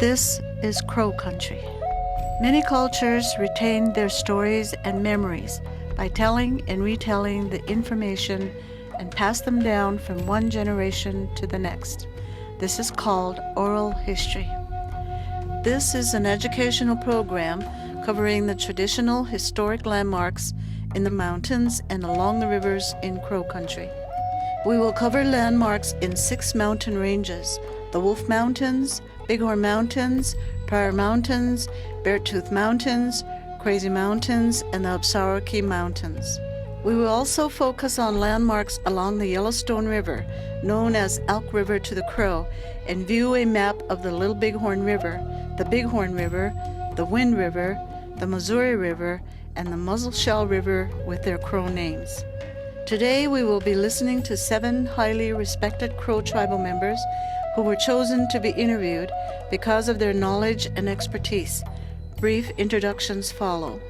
This is Crow Country. Many cultures retain their stories and memories by telling and retelling the information and pass them down from one generation to the next. This is called oral history. This is an educational program covering the traditional historic landmarks in the mountains and along the rivers in Crow Country. We will cover landmarks in 6 mountain ranges: the Wolf Mountains, Bighorn Mountains, Pryor Mountains, Beartooth Mountains, Crazy Mountains, and the Absarokee Mountains. We will also focus on landmarks along the Yellowstone River, known as Elk River to the Crow, and view a map of the Little Bighorn River, the Bighorn River, the Wind River, the Missouri River, and the Musselshell River with their Crow names. Today we will be listening to 7 highly respected Crow tribal members who were chosen to be interviewed because of their knowledge and expertise. Brief introductions follow.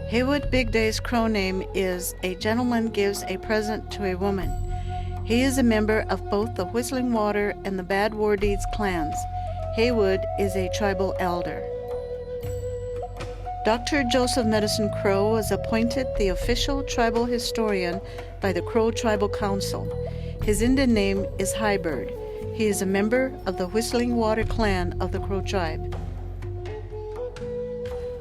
Heywood Big Day's Crow name is "A gentleman gives a present to a woman." He is a member of both the Whistling Water and the Bad War Deeds clans. Heywood is a tribal elder. Dr. Joseph Medicine Crow was appointed the official tribal historian by the Crow Tribal Council. His Indian name is Highbird. He is a member of the Whistling Water clan of the Crow tribe.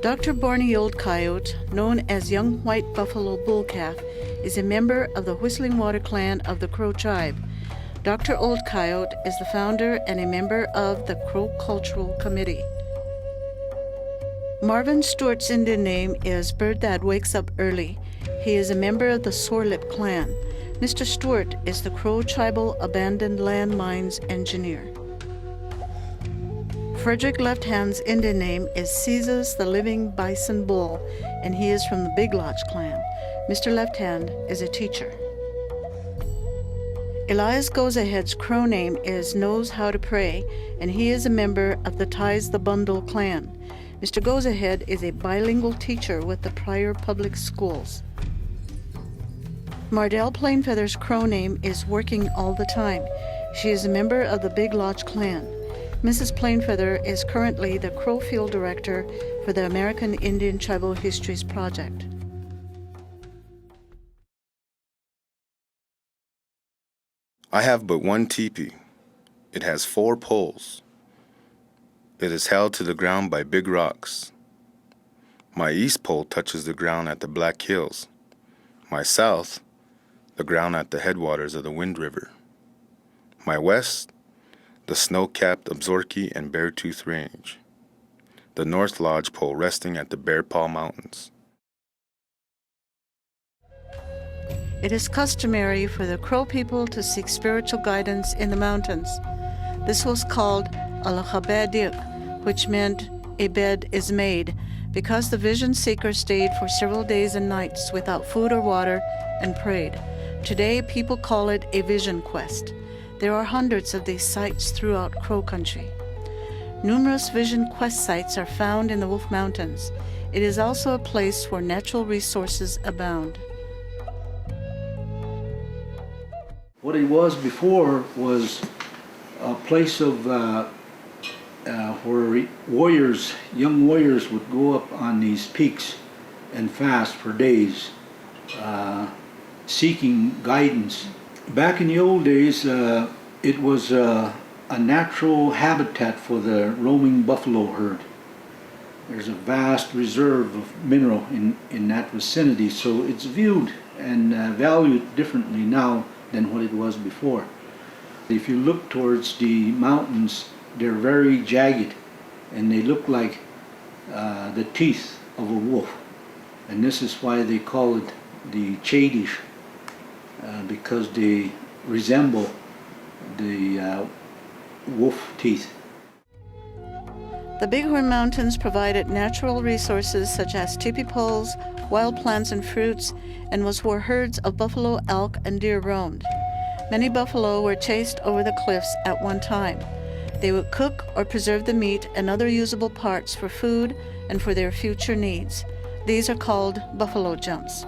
Dr. Barney Old Coyote, known as Young White Buffalo Bull Calf, is a member of the Whistling Water clan of the Crow tribe. Dr. Old Coyote is the founder and a member of the Crow Cultural Committee. Marvin Stewart's Indian name is Bird That Wakes Up Early. He is a member of the Sorelip clan. Mr. Stewart is the Crow Tribal Abandoned Land Mines Engineer. Frederick Left Hand's Indian name is Caesar's the Living Bison Bull, and he is from the Big Lodge clan. Mr. Left Hand is a teacher. Elias Goes Ahead's Crow name is Knows How to Pray, and he is a member of the Ties the Bundle clan. Mr. Goes Ahead is a bilingual teacher with the Pryor Public Schools. Mardell Plainfeather's Crow name is Working All the Time. She is a member of the Big Lodge clan. Mrs. Plainfeather is currently the Crow Field Director for the American Indian Tribal Histories Project. I have but one teepee. It has 4 poles. It is held to the ground by big rocks. My east pole touches the ground at the Black Hills. My south, the ground at the headwaters of the Wind River. My west, the snow-capped Absarokee and Beartooth Range. The north lodge pole resting at the Bearpaw Mountains. It is customary for the Crow people to seek spiritual guidance in the mountains. This was called Alakhabedik, which meant a bed is made, because the vision seeker stayed for several days and nights without food or water and prayed. Today, people call it a vision quest. There are hundreds of these sites throughout Crow Country. Numerous vision quest sites are found in the Wolf Mountains. It is also a place where natural resources abound. What it was before was a place of where young warriors would go up on these peaks and fast for days, seeking guidance. Back in the old days, it was a natural habitat for the roaming buffalo herd. There's a vast reserve of mineral in that vicinity, so it's viewed and valued differently now than what it was before. If you look towards the mountains, they're very jagged and they look like the teeth of a wolf, and this is why they call it the Chadish, because they resemble the wolf teeth. The Bighorn Mountains provided natural resources such as teepee poles, wild plants and fruits, and was where herds of buffalo, elk, and deer roamed. Many buffalo were chased over the cliffs at one time. They would cook or preserve the meat and other usable parts for food and for their future needs. These are called buffalo jumps.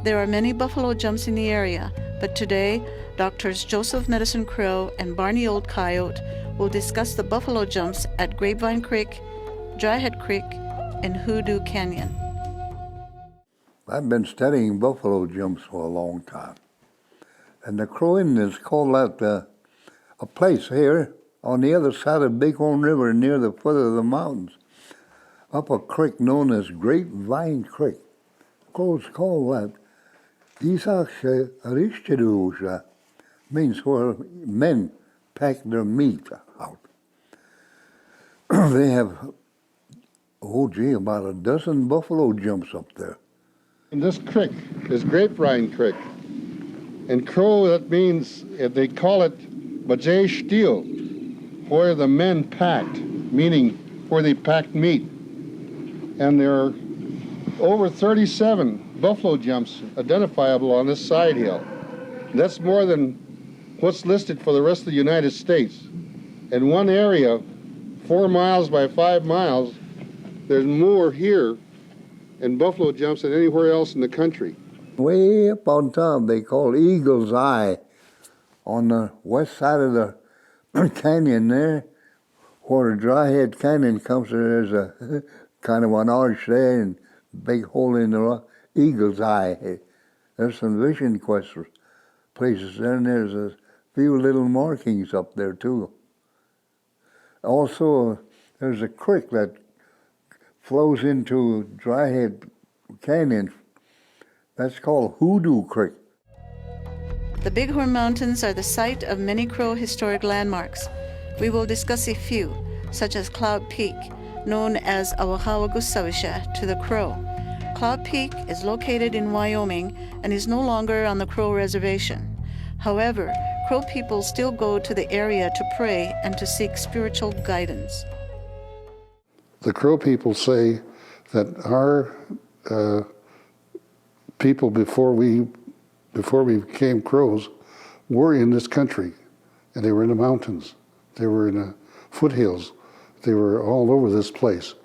There are many buffalo jumps in the area, But today, Doctors Joseph Medicine Crow and Barney Old Coyote will discuss the buffalo jumps at Grapevine Creek, Dryhead Creek, and Hoodoo Canyon. I've been studying buffalo jumps for a long time. And the Crow Indians call that a place here on the other side of Bighorn River near the foot of the mountains, up a creek known as Grapevine Creek. Crows call that Isakshe Arishchidusha, means where men pack their meat out. They have, about a dozen buffalo jumps up there. And this creek is Grapevine Creek. And Crow, that means, they call it Bajay Steel, where the men packed, meaning where they packed meat. And there are over 37 buffalo jumps identifiable on this side hill. That's more than what's listed for the rest of the United States. In one area, 4 miles by 5 miles, there's more here in buffalo jumps than anywhere else in the country. Way up on top, they call Eagle's Eye, on the west side of the canyon there, where the Dryhead Canyon comes, there's a kind of an arch there and big hole in the rock. Eagle's Eye. There's some vision quest places there, and there's a few little markings up there too. Also, there's a creek that flows into Dryhead Canyon. That's called Hoodoo Creek. The Bighorn Mountains are the site of many Crow historic landmarks. We will discuss a few, such as Cloud Peak, known as Awahawagusawisha to the Crow. Cloud Peak is located in Wyoming and is no longer on the Crow Reservation. However, Crow people still go to the area to pray and to seek spiritual guidance. The Crow people say that our people before we became Crows were in this country, and they were in the mountains. They were in the foothills. They were all over this place.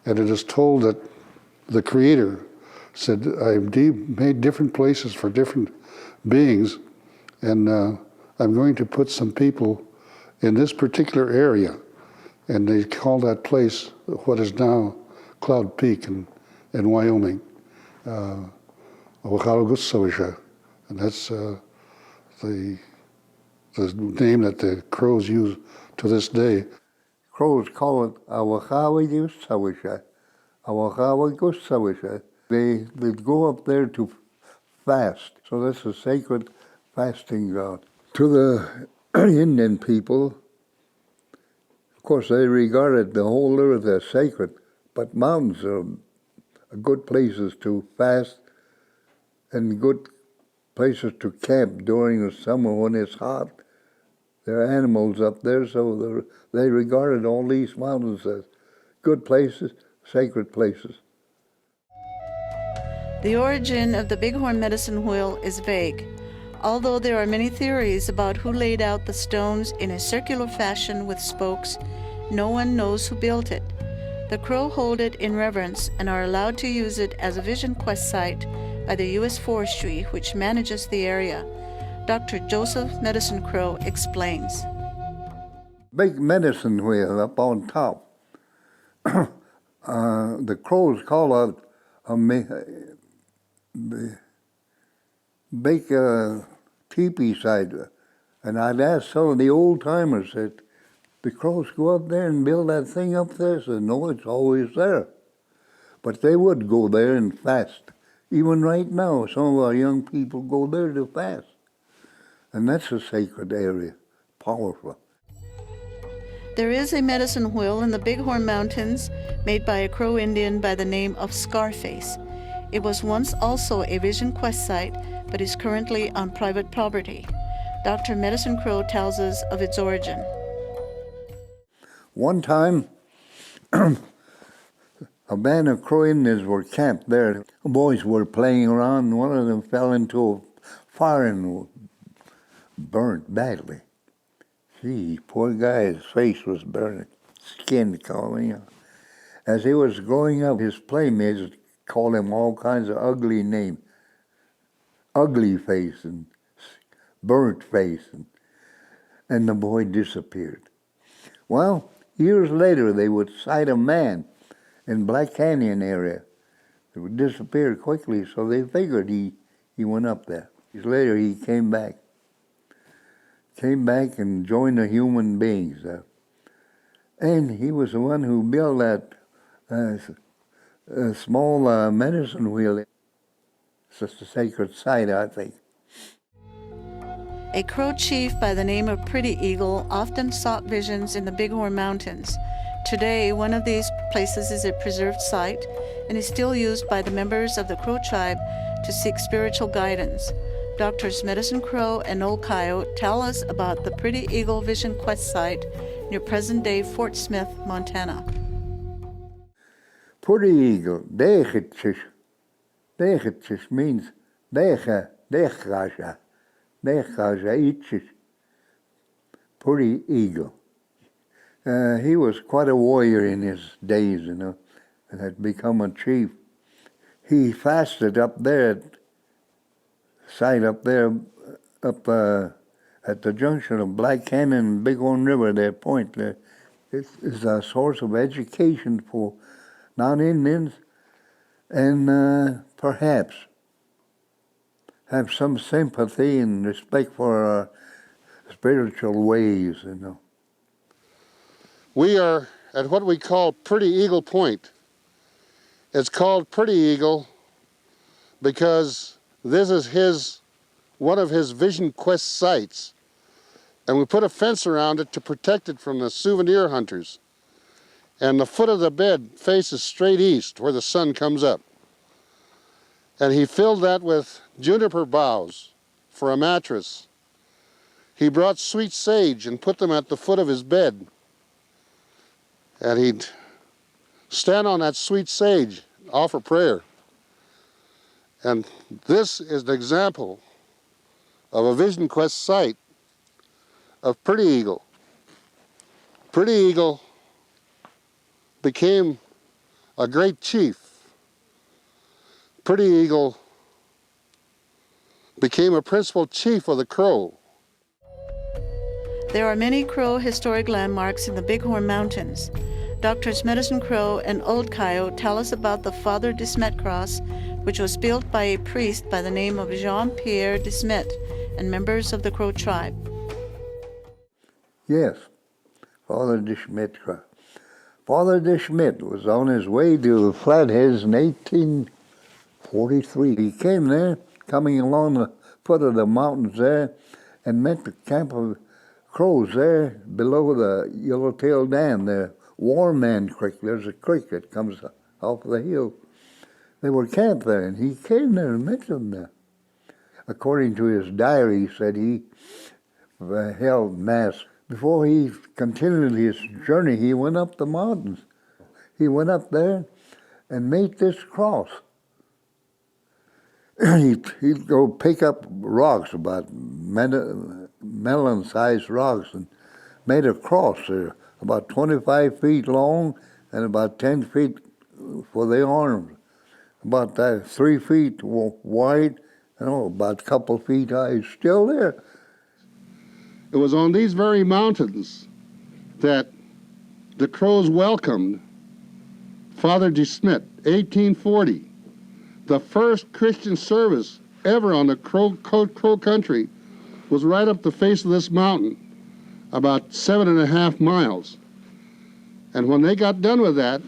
And it is told that the Creator said, I've made different places for different beings, and I'm going to put some people in this particular area. And they call that place what is now Cloud Peak in Wyoming, Awahawagusawisha. And that's the name that the Crows use to this day. Crows call it Awahawagusawisha. Awahawagusawisha. They go up there to fast. So that's a sacred fasting ground. To the Indian people, of course, they regarded the whole earth as sacred, but mountains are good places to fast and good places to camp during the summer when it's hot. There are animals up there, so they regarded all these mountains as good places, sacred places. The origin of the Bighorn Medicine Wheel is vague, although there are many theories about who laid out the stones in a circular fashion with spokes. No one knows who built it. The Crow hold it in reverence and are allowed to use it as a vision quest site by the U.S. Forestry, which manages the area. Dr. Joseph Medicine Crow explains. Big medicine wheel up on top. The Crows call it a big teepee site. And I'd ask some of the old timers that the Crows go up there and build that thing up there. So no, it's always there. But they would go there and fast. Even right now, some of our young people go there to fast. And that's a sacred area, powerful. There is a medicine wheel in the Bighorn Mountains made by a Crow Indian by the name of Scarface. It was once also a vision quest site, but is currently on private property. Dr. Medicine Crow tells us of its origin. One time, a band of Crow Indians were camped there. Boys were playing around, and one of them fell into a fire and burnt badly. Gee, poor guy, his face was burning, skin calling out. As he was growing up, his playmates called him all kinds of ugly names. Ugly face and burnt face, and the boy disappeared. Well, years later, they would sight a man in Black Canyon area. It would disappear quickly, so they figured he went up there. Years later, he came back and joined the human beings. And he was the one who built that small medicine wheel. It's just a sacred site, I think. A Crow chief by the name of Pretty Eagle often sought visions in the Bighorn Mountains. Today, one of these places is a preserved site and is still used by the members of the Crow tribe to seek spiritual guidance. Doctors Medicine Crow and Old Coyote tell us about the Pretty Eagle Vision Quest site near present-day Fort Smith, Montana. Pretty Eagle, Degetjes means Degaja, itches. Pretty Eagle. He was quite a warrior in his days, and had become a chief. He fasted up there, at the junction of Black Canyon and Bighorn River, their point there. It is a source of education for non-Indians, and perhaps have some sympathy and respect for our spiritual ways, We are at what we call Pretty Eagle Point. It's called Pretty Eagle because this is one of his Vision Quest sites, and we put a fence around it to protect it from the souvenir hunters. And the foot of the bed faces straight east where the sun comes up. And he filled that with juniper boughs for a mattress. He brought sweet sage and put them at the foot of his bed. And he'd stand on that sweet sage, offer prayer. And this is an example of a Vision Quest site of Pretty Eagle. Pretty Eagle became a great chief. Pretty Eagle became a principal chief of the Crow. There are many Crow historic landmarks in the Bighorn Mountains. Doctors Medicine Crow and Old Coyote tell us about the Father DeSmet cross, which was built by a priest by the name of Jean-Pierre DeSmet and members of the Crow tribe. Yes, Father DeSmet cross. Father DeSmet was on his way to Flatheads in 1843. He came there, coming along the foot of the mountains there, and met the camp of Crows there below the Yellowtail Dam, the Warm Man Creek. There's a creek that comes off the hill. They were camped there, and he came there and met them there. According to his diary, he said he held Mass. Before he continued his journey, he went up the mountains. He went up there and made this cross. He'd go pick up rocks, about melon-sized rocks, and made a cross there, about 25 feet long and about 10 feet for the arms, about 3 feet wide, about a couple feet high. It's still there. It was on these very mountains that the Crows welcomed Father DeSmet, 1840. The first Christian service ever on the Crow country was right up the face of this mountain, about 7.5 miles. And when they got done with that,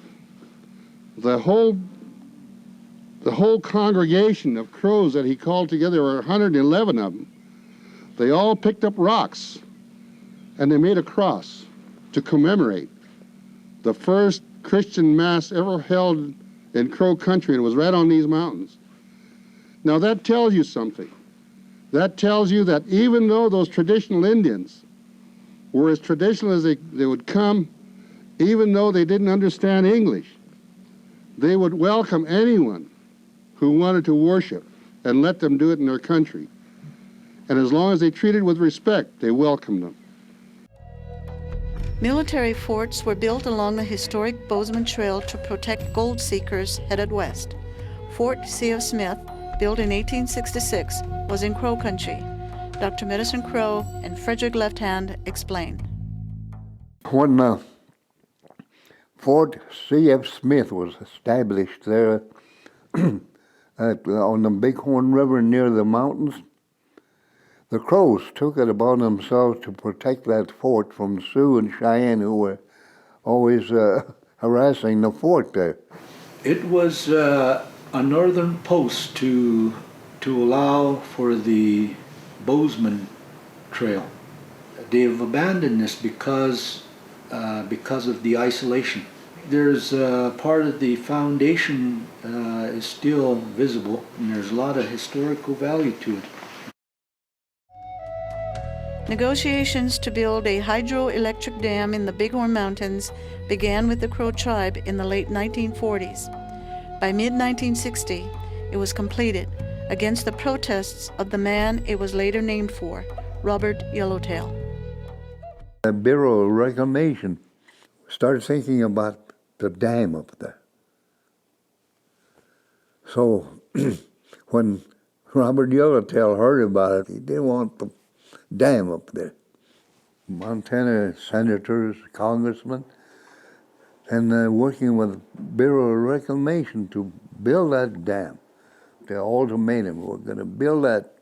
the whole congregation of Crows that he called together, there were 111 of them, they all picked up rocks and they made a cross to commemorate the first Christian Mass ever held in Crow country, and it was right on these mountains. Now that tells you something. That tells you that even though those traditional Indians were as traditional as they would come, even though they didn't understand English, they would welcome anyone who wanted to worship and let them do it in their country. And as long as they treated with respect, they welcomed them. Military forts were built along the historic Bozeman Trail to protect gold seekers headed west. Fort C.F. Smith, built in 1866, was in Crow country. Dr. Medicine Crow and Frederick Left Hand explain. When Fort C.F. Smith was established there on the Bighorn River near the mountains, the Crows took it upon themselves to protect that fort from Sioux and Cheyenne, who were always harassing the fort there. It was a northern post to allow for the Bozeman Trail. They've abandoned this because of the isolation. There's part of the foundation is still visible, and there's a lot of historical value to it. Negotiations to build a hydroelectric dam in the Bighorn Mountains began with the Crow tribe in the late 1940s. By mid-1960, it was completed against the protests of the man it was later named for, Robert Yellowtail. The Bureau of Reclamation started thinking about the dam up there. So when Robert Yellowtail heard about it, he didn't want the dam up there. Montana senators, congressmen, and working with Bureau of Reclamation to build that dam. The ultimatum, we're going to build that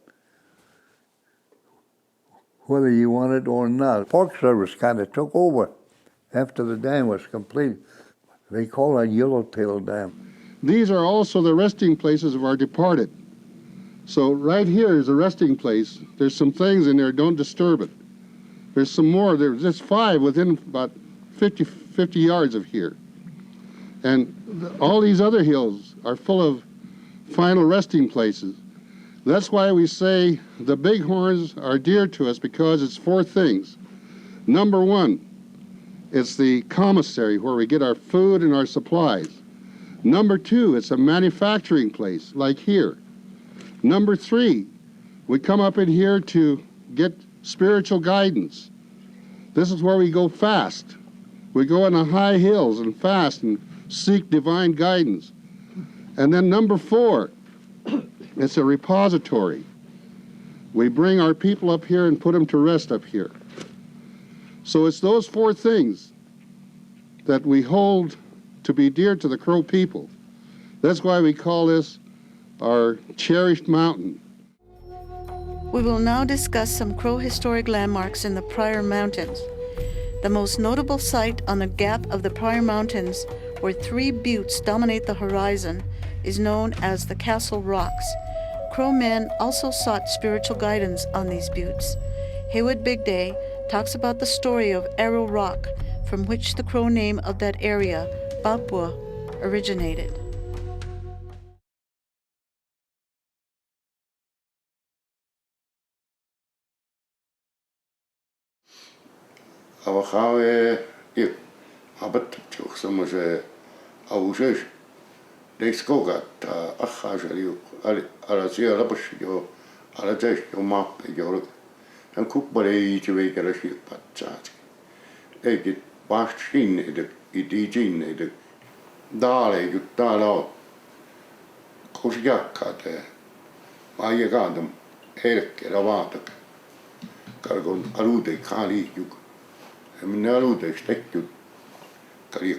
whether you want it or not. Park Service kind of took over after the dam was complete. They call it Yellowtail Dam. These are also the resting places of our departed. So right here is a resting place. There's some things in there, don't disturb it. There's some more, there's just 5 within about 50 yards of here. And all these other hills are full of final resting places. That's why we say the bighorns are dear to us, because it's 4 things. Number 1, it's the commissary where we get our food and our supplies. Number 2, it's a manufacturing place, like here. Number 3, we come up in here to get spiritual guidance. This is where we go fast. We go in the high hills and fast and seek divine guidance. And then number 4, it's a repository. We bring our people up here and put them to rest up here. So it's those 4 things that we hold to be dear to the Crow people. That's why we call this our cherished mountain. We will now discuss some Crow historic landmarks in the Pryor Mountains. The most notable site on the gap of the Pryor Mountains, where 3 buttes dominate the horizon, is known as the Castle Rocks. Crow men also sought spiritual guidance on these buttes. Heywood Big Day talks about the story of Arrow Rock, from which the Crow name of that area, Papua, originated. Avakawe ik abat tjuk soms auzesh leskogat achajaliu alasia lapashio alajesh yo map york en kupbare je kala shit patchat egit bashin de idijin de dale gutala kosjakate maiegadum herke ravatak kargon alude kali juk minä alude stekju kali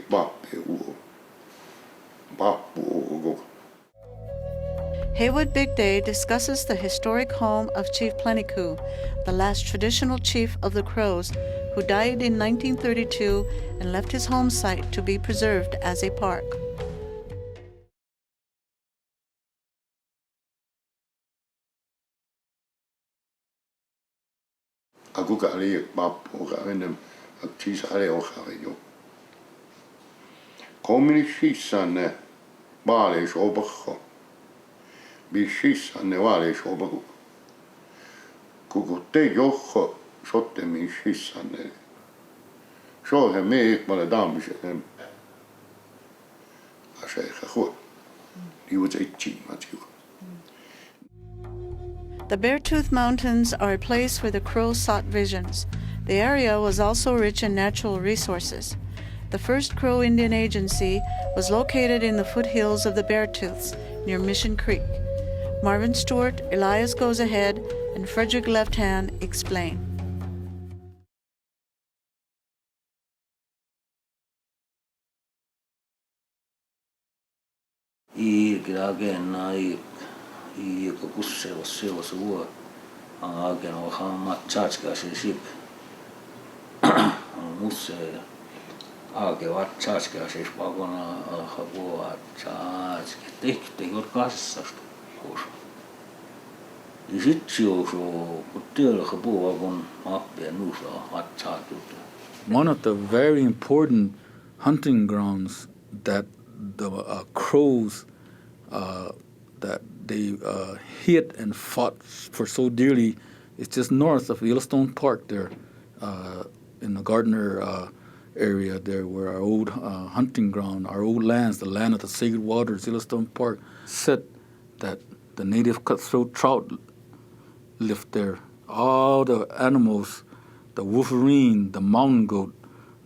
Pappu. Heywood Big Day discusses the historic home of Chief Plentycoo, the last traditional chief of the Crows, who died in 1932 and left his home site to be preserved as a park. Aku kali Pappu kawinem aktis ale okayo. Kommunistissanne vaaleissa opakko. Bishissanne vaaleissa opakko. Kuku te johko sottemin shissanne. Sohe meek male daamisen. Aseikä huo. Liuut eittiin matiu. The Beartooth Mountains are a place where the Crows sought visions. The area was also rich in natural resources. The first Crow Indian Agency was located in the foothills of the Beartooths near Mission Creek. Marvin Stewart, Elias goes ahead, and Frederick Left Hand explain. One of the very important hunting grounds that the crows that they hit and fought for so dearly is just north of Yellowstone Park there, in the Gardner area there, where our old hunting ground, our old lands, the land of the sacred waters, Yellowstone Park, said that the native cutthroat trout lived there. All the animals, the wolverine, the mountain goat,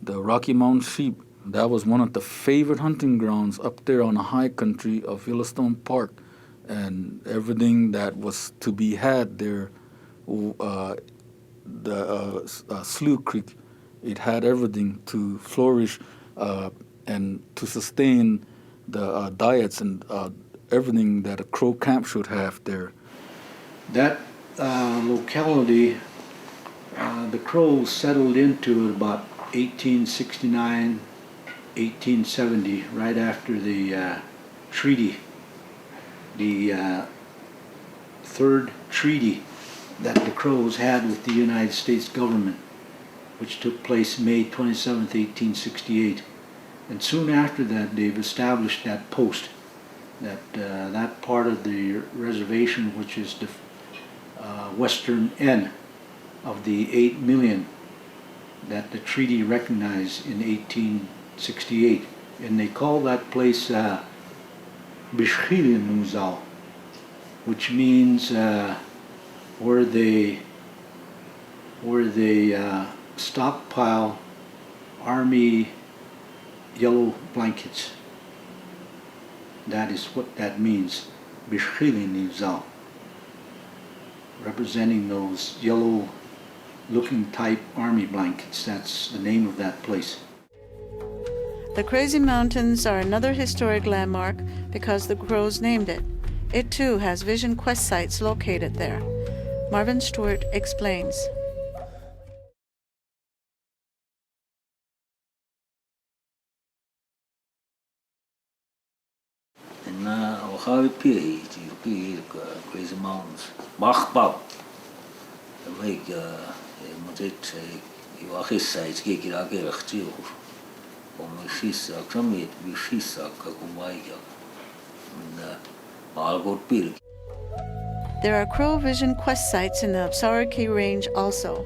the Rocky Mountain sheep, that was one of the favorite hunting grounds up there on the high country of Yellowstone Park. And everything that was to be had there, the Slough Creek, it had everything to flourish and to sustain the diets and everything that a crow camp should have there. That locality, the Crows settled into it about 1869, 1870, right after the treaty, the third treaty that the Crows had with the United States government, which took place May 27, 1868. And soon after that, they've established that post, that part of the reservation, which is the western end of the 8 million that the treaty recognized in 1868. And they call that place Bishchilinuzal, which means where they stockpile Army yellow blankets. That is what that means, Bishchilinuzal, representing those yellow looking type army blankets. That's the name of that place. The Crazy Mountains are another historic landmark because the Crows named it. It too has vision quest sites located there. Marvin Stewart explains. Crazy Mountains. Bach. Like there are Crow Vision quest sites in the Absarokee Range also.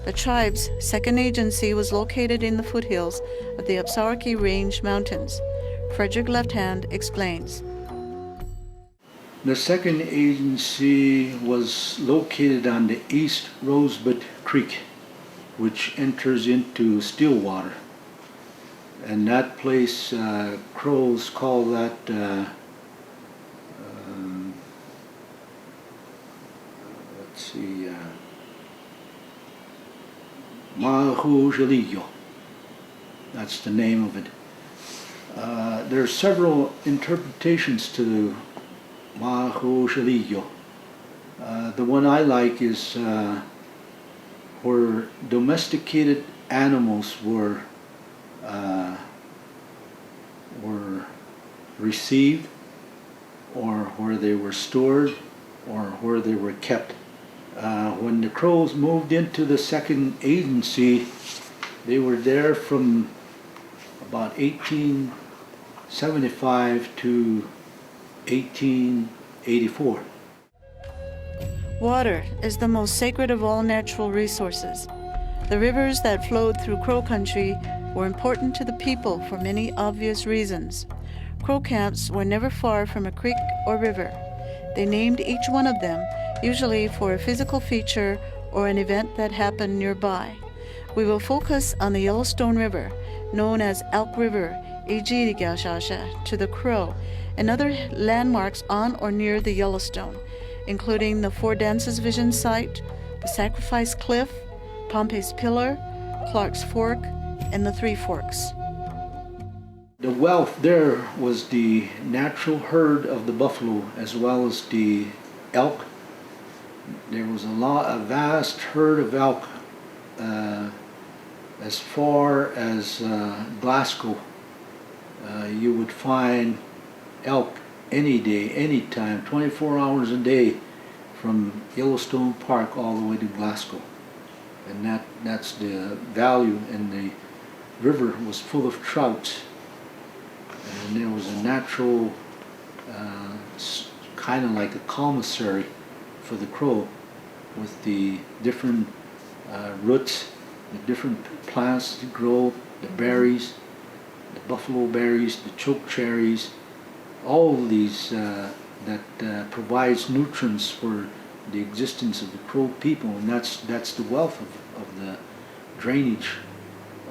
The tribe's second agency was located in the foothills of the Absarokee Range Mountains. Frederick Left Hand explains. The second agency was located on the East Rosebud Creek, which enters into Stillwater. And that place, Crows call that, Mahujalillo. That's the name of it. There are several interpretations to Mahujalillo. The one I like is where domesticated animals were received, or where they were stored, or where they were kept. When the Crows moved into the second agency, they were there from about 1875 to 1884. Water is the most sacred of all natural resources. The rivers that flowed through Crow country were important to the people for many obvious reasons. Crow camps were never far from a creek or river. They named each one of them, usually for a physical feature or an event that happened nearby. We will focus on the Yellowstone River, known as Elk River, to the Crow, and other landmarks on or near the Yellowstone. including the Four Dances Vision Site, the Sacrifice Cliff, Pompey's Pillar, Clark's Fork, and the Three Forks. The wealth there was the natural herd of the buffalo as well as the elk. There was a vast herd of elk as far as Glasgow. You would find elk any day, any time, 24 hours a day from Yellowstone Park all the way to Glasgow. And that's the value, and the river was full of trout. And there was a natural, kind of like a commissary for the crow with the different roots, the different plants that grow, the berries, the buffalo berries, the choke cherries, all of these that provides nutrients for the existence of the Crow people, and that's the wealth of the drainage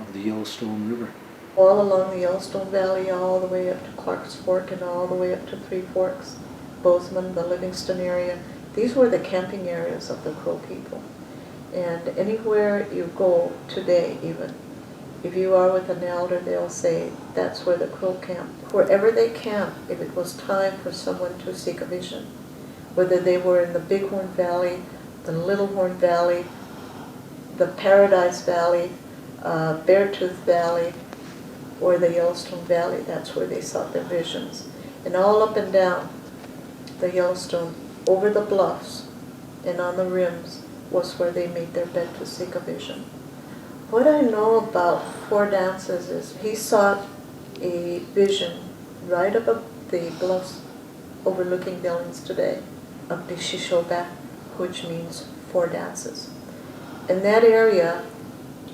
of the Yellowstone River. All along the Yellowstone Valley, all the way up to Clark's Fork and all the way up to Three Forks, Bozeman, the Livingston area. These were the camping areas of the Crow people. And anywhere you go today even, if you are with an elder, they'll say that's where the Crow camp. Wherever they camp, if it was time for someone to seek a vision, whether they were in the Bighorn Valley, the Little Horn Valley, the Paradise Valley, Beartooth Valley, or the Yellowstone Valley, that's where they sought their visions. And all up and down the Yellowstone, over the bluffs and on the rims, was where they made their bed to seek a vision. What I know about Four Dances is he sought a vision right above the bluffs overlooking Billings today of the Shishoba, which means Four Dances. And that area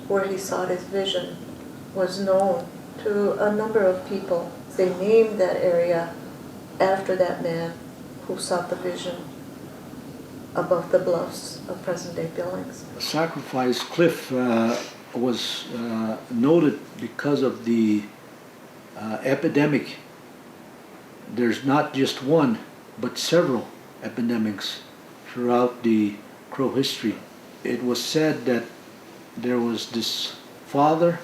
where he sought his vision was known to a number of people. They named that area after that man who sought the vision above the bluffs of present-day Billings. Sacrifice Cliff was noted because of the epidemic. There's not just one, but several epidemics throughout the Crow history. It was said that there was this father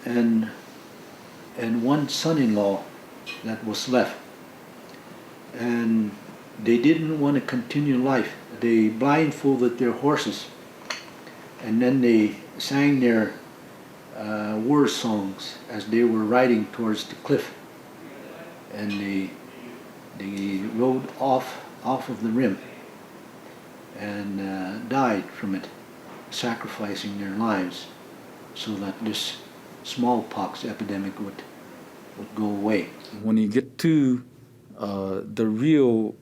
and one son-in-law that was left, and they didn't want to continue life. They blindfolded their horses, and then they sang their war songs as they were riding towards the cliff, and they rode off of the rim and died from it, sacrificing their lives so that this smallpox epidemic would go away. When you get to the real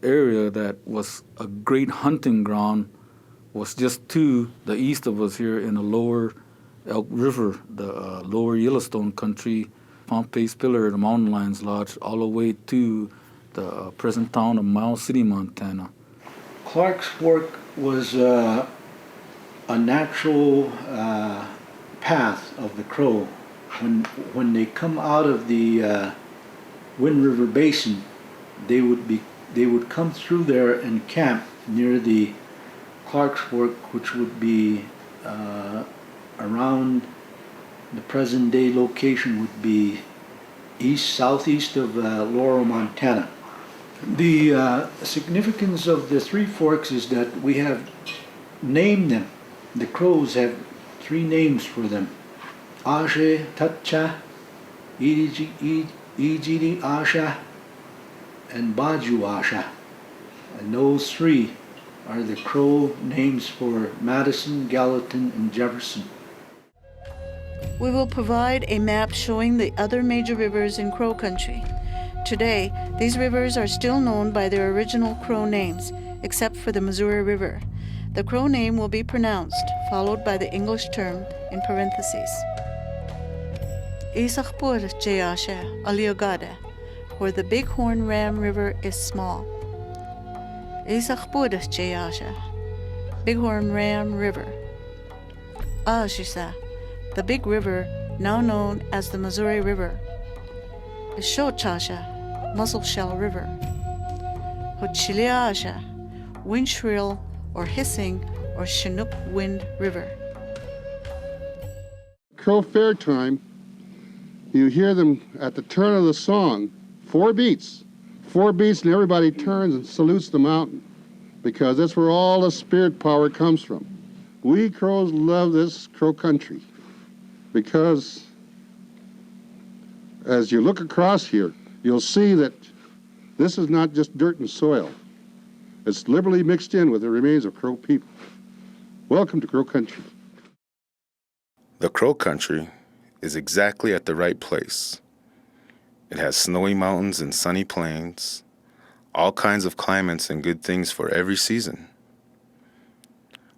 area that was a great hunting ground was just to the east of us here in the lower Elk River, the lower Yellowstone country, Pompey's Pillar, the Mountain Lions Lodge, all the way to the present town of Miles City, Montana. Clark's Fork was a natural path of the Crow. When they come out of the Wind River Basin, they would come through there and camp near the Clark's Fork, which would be around the present day location would be southeast of Laurel, Montana. The significance of the Three Forks is that we have named them. The Crows have three names for them: Ashe, Tatcha, Ijiri Asha, and Baju Asha. And those three are the Crow names for Madison, Gallatin, and Jefferson. We will provide a map showing the other major rivers in Crow country. Today, these rivers are still known by their original Crow names, except for the Missouri River. The Crow name will be pronounced, followed by the English term in parentheses. Isakhpur Jayasha Aliogada, where the Bighorn Ram River is small. Isakhpur Jayasha, Bighorn Ram River. Ajisa, the big river now known as the Missouri River. Ishochasha, Mussel Shell River. Hochiliaja, wind shrill or hissing or Chinook wind river. Crow fair time, you hear them at the turn of the song, 4 beats, and everybody turns and salutes the mountain, because that's where all the spirit power comes from. We crows love this crow country, because as you look across here, you'll see that this is not just dirt and soil. It's liberally mixed in with the remains of Crow people. Welcome to Crow Country. The Crow Country is exactly at the right place. It has snowy mountains and sunny plains, all kinds of climates and good things for every season.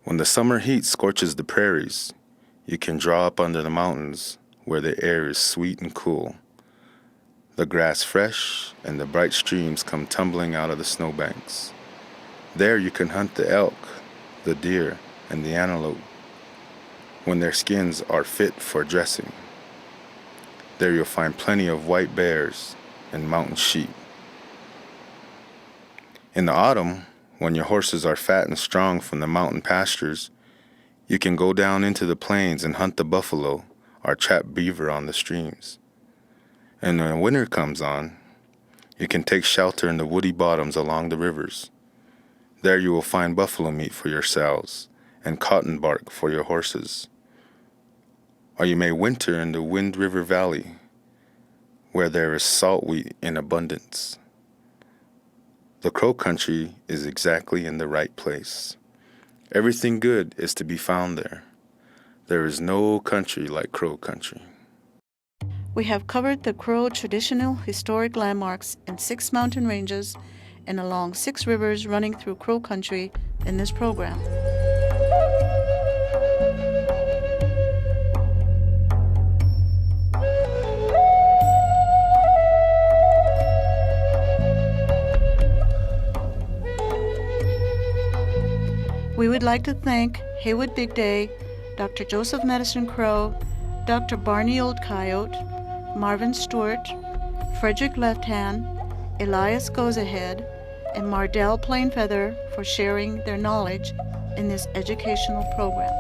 When the summer heat scorches the prairies, you can draw up under the mountains where the air is sweet and cool, the grass fresh, and the bright streams come tumbling out of the snowbanks. There you can hunt the elk, the deer, and the antelope when their skins are fit for dressing. There you'll find plenty of white bears and mountain sheep. In the autumn, when your horses are fat and strong from the mountain pastures, you can go down into the plains and hunt the buffalo or trap beaver on the streams. And when winter comes on, you can take shelter in the woody bottoms along the rivers. There you will find buffalo meat for yourselves and cotton bark for your horses. Or you may winter in the Wind River Valley, where there is salt wheat in abundance. The Crow Country is exactly in the right place. Everything good is to be found there. There is no country like Crow Country. We have covered the Crow traditional historic landmarks in 6 mountain ranges and along 6 rivers running through Crow Country in this program. We would like to thank Heywood Big Day, Dr. Joseph Medicine Crow, Dr. Barney Old Coyote, Marvin Stewart, Frederick Left Hand, Elias Goes Ahead, and Mardell Plainfeather for sharing their knowledge in this educational program.